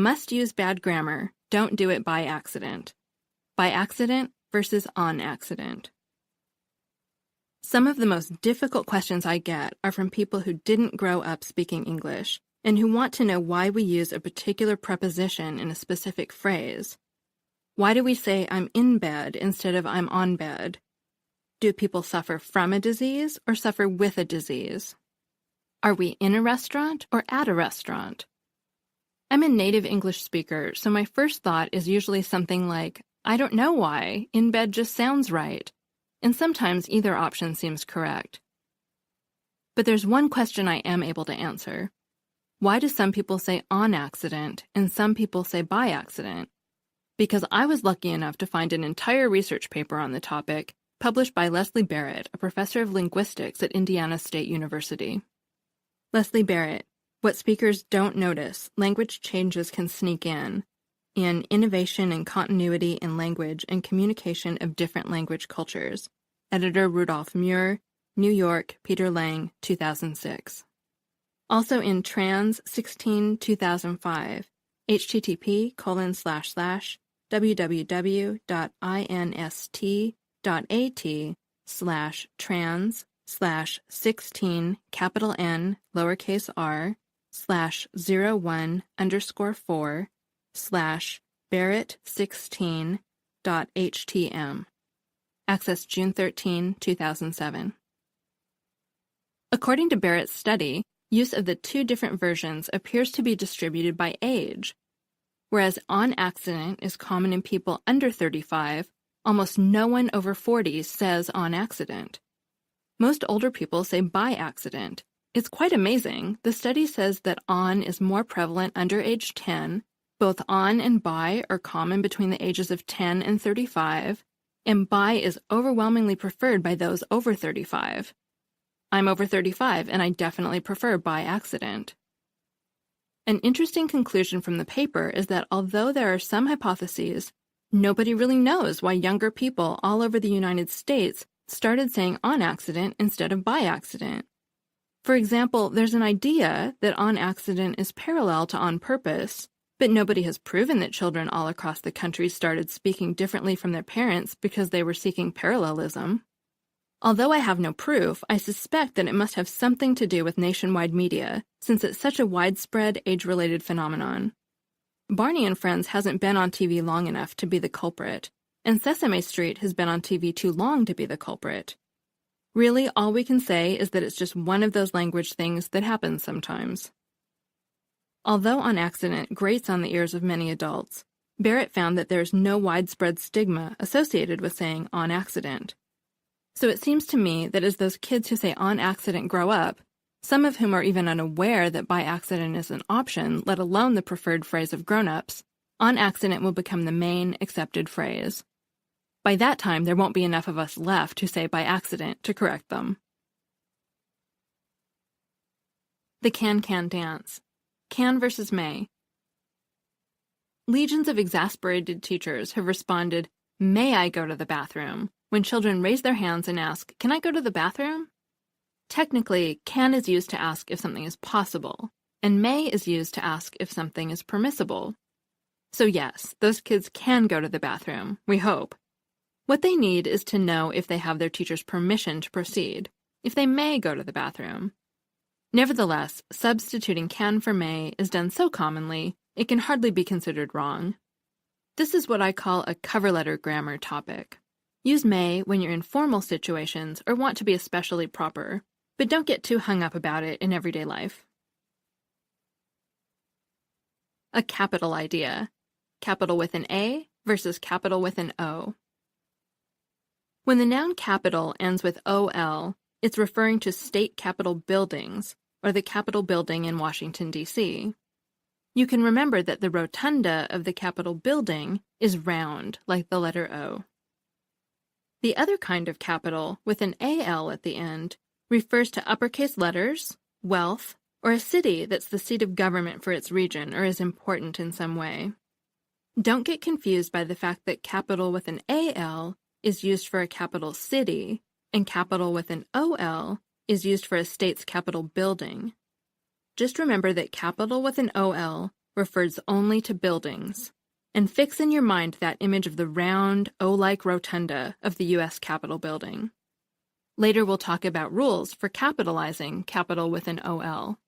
must use bad grammar. Don't do it by accident. By accident versus on accident. Some of the most difficult questions I get are from people who didn't grow up speaking English and who want to know why we use a particular preposition in a specific phrase. Why do we say I'm in bed instead of I'm on bed? Do people suffer from a disease or suffer with a disease? Are we in a restaurant or at a restaurant? I'm a native English speaker, so my first thought is usually something like, I don't know why, in bed just sounds right. And sometimes either option seems correct. But there's one question I am able to answer. Why do some people say on accident and some people say by accident? Because I was lucky enough to find an entire research paper on the topic, published by Leslie Barrett, a professor of linguistics at Indiana State University. Leslie Barrett, What Speakers Don't Notice, Language Changes Can Sneak In Innovation and Continuity in Language and Communication of Different Language Cultures. Editor Rudolf Muir, New York, Peter Lang, 2006. Also in Trans 16, 2005, http://www.inst.at/trans/16 Access June 13, 2007. According to Barrett's study, use of the two different versions appears to be distributed by age. Whereas on accident is common in people under 35, almost no one over 40 says on accident. Most older people say by accident. It's quite amazing. The study says that on is more prevalent under age 10. Both on and by are common between the ages of 10 and 35, and by is overwhelmingly preferred by those over 35. I'm over 35, and I definitely prefer by accident. An interesting conclusion from the paper is that although there are some hypotheses, nobody really knows why younger people all over the United States started saying on accident instead of by accident. For example, there's an idea that on accident is parallel to on purpose, but nobody has proven that children all across the country started speaking differently from their parents because they were seeking parallelism. Although I have no proof, I suspect that it must have something to do with nationwide media, since it's such a widespread, age-related phenomenon. Barney and Friends hasn't been on TV long enough to be the culprit, and Sesame Street has been on TV too long to be the culprit. Really, all we can say is that it's just one of those language things that happens sometimes. Although on accident grates on the ears of many adults, Barrett found that there is no widespread stigma associated with saying on accident. So it seems to me that as those kids who say on accident grow up, some of whom are even unaware that by accident is an option, let alone the preferred phrase of grown-ups, on accident will become the main accepted phrase. By that time, there won't be enough of us left who say by accident to correct them. The can-can dance. Can versus may. Legions of exasperated teachers have responded, "May I go to the bathroom?" when children raise their hands and ask, "Can I go to the bathroom?" Technically, can is used to ask if something is possible, and may is used to ask if something is permissible. So yes, those kids can go to the bathroom, we hope. What they need is to know if they have their teacher's permission to proceed, if they may go to the bathroom. Nevertheless, substituting can for may is done so commonly, it can hardly be considered wrong. This is what I call a cover letter grammar topic. Use may when you're in formal situations or want to be especially proper, but don't get too hung up about it in everyday life. A capital idea. Capital with an A versus capital with an O. When the noun capital ends with OL, it's referring to state capitol buildings, or the Capitol building in Washington, D.C. You can remember that the rotunda of the Capitol building is round, like the letter O. The other kind of capital, with an AL at the end, refers to uppercase letters, wealth, or a city that's the seat of government for its region or is important in some way. Don't get confused by the fact that capital with an AL is used for a capital city, and capital with an OL is used for a state's capitol building. Just remember that capital with an OL refers only to buildings, and fix in your mind that image of the round, O-like rotunda of the U.S. Capitol building. Later we'll talk about rules for capitalizing capital with an OL.